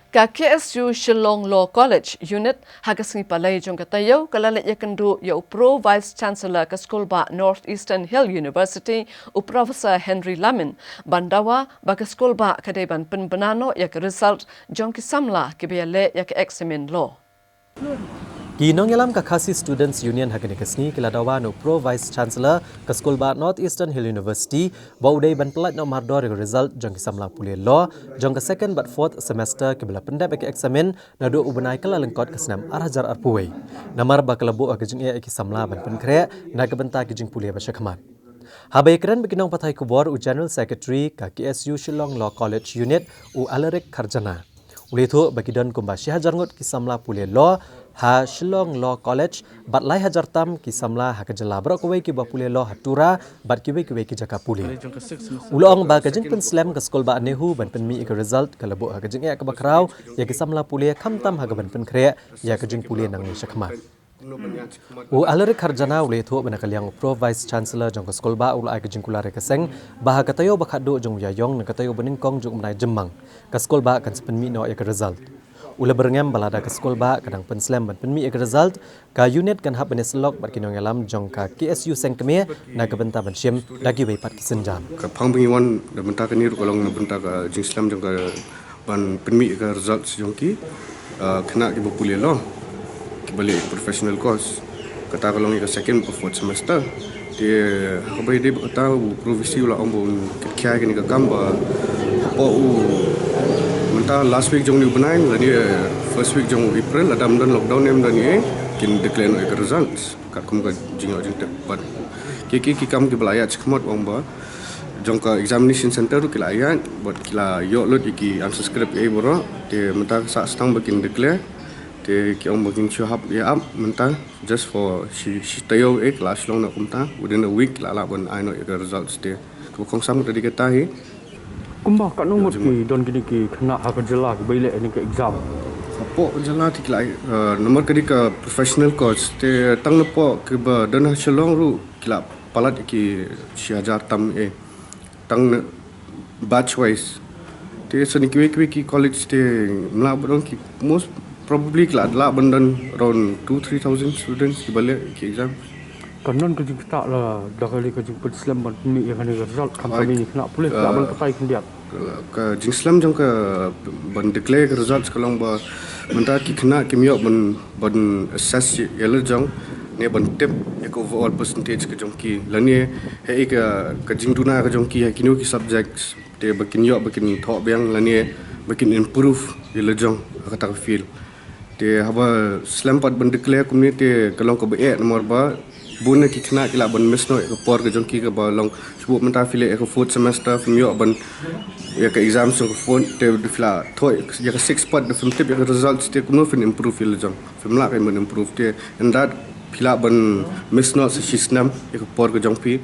Ka KSU Shillong Law College Unit hagasngi palay jong katayo kalalit yakandu ya Pro Vice Chancellor ka School ba Northeastern Hill University u Professor Henry Lamin bandawa ba ka school ba kadaiban Pynbna ya ka result jong kisamla kibiyale ya ka examen law. Ginong yalam ka Khasi Students Union hagani kasni kila Dawa no Pro Vice Chancellor ka School ba Northeastern Hill University ba udai ban pelat no mardor result jong kisamla pule law jong ka second but fourth semester kibla pendap ek examen na do ubenai kala lengkot kasnam arhajar arpuwei namar ba kalabu agajing e kisamla ban penkre na ka benta gijing pule ba syakmat habai keren beginong patai kubor u General Secretary ka KSU Shillong Law College Unit u Alarik Kharjana uletho bagidon kumba syahajarngot kisamla pule law ha Shillong Law College bat lai hajar tam ki samla ha kajala bro ko ki ba pule law hatura bat ki ki jaka pule ulong ba kajing pen slam ka skol ba NEHU ban pen mi ka result kalabo ha kajing ya ka bakraw ya ki samla pule kham tam ha ban pen khre ya kajing pule nang ni shakma u Alarik Kharjana ule tho bana kalyang Pro Vice Chancellor jong ka skol ba ul ai kajing kulare ka seng ba ha katayo ba khado jong yayong na katayo baning kong jong nai jemang ka skol ba kan pen mi no ya ka result ula berengam balada ke skol ba kadang penslam ban penmi ek result ka unit kan hab beneslok bar kinong alam jong ka KSU sengkeme na ka benta ban syem dagi wei pat kisenjam ka phangbing wan da benta ka ni kolong na benta ka jingslam jong ka ban penmi ek result jong ki kena ki bopule lo ki balik professional course kata kolong ka second or fourth semester dia habai dia kata provisi ula ombon kya ni ka gamba Mentah last week jong ni benai, lagi first week jong April, ada dan lockdown yang dan ni, kin declare no results. Kat kum ka jingau jing tepat. Ki kam ki belayat sekemat omba. Jong ka examination center tu kila ayat, buat kila yok lot iki answer script boro. Dia mentah sak stang bakin declare. Dia ki omba kin show up ya up mentah just for she tayo kelas long nak kumta within a week la ban I know results dia. Kong sam tadi kata he. Kumbah kat nomor ki don kini ki kena hak jela ki baile ni ke exam. Apo jela ti lai nomor kadi ka professional course te tang lepo ke ba dan Shillong ru kila palat ki syajar tam tang batch wise. Te seni ki college te mla bodong ki most probably kila la bandan around 2-3,000 students ki balik ki exam. Kanan ke jing tak lah dah kali ke jing Islam ban ni kan result company ni kena boleh tak ban pakai kendiat ke jing Islam jong ke ban declare results kalau ba mentah ki kena ki miok ban assess yellow jong ni ban tip ek overall percentage ke jong ki lani he ke jing tuna ke jong ki kinu ki subjects te bakin yok bakin thok biang lani bakin improve yellow jong kata feel te haba Islam pat ban declare community kalau ke be nomor ba buna ki kena kila ban mesno ke por ke jongki ke balong sebut mentah file ke fourth semester film ban ya ke exam so ke phone te fila toy ya ke 6 part the film tip ya ke results te kuno fin improve fil jong film la ke improve te and that fila ban mesno sistem ya ke por ke jongpi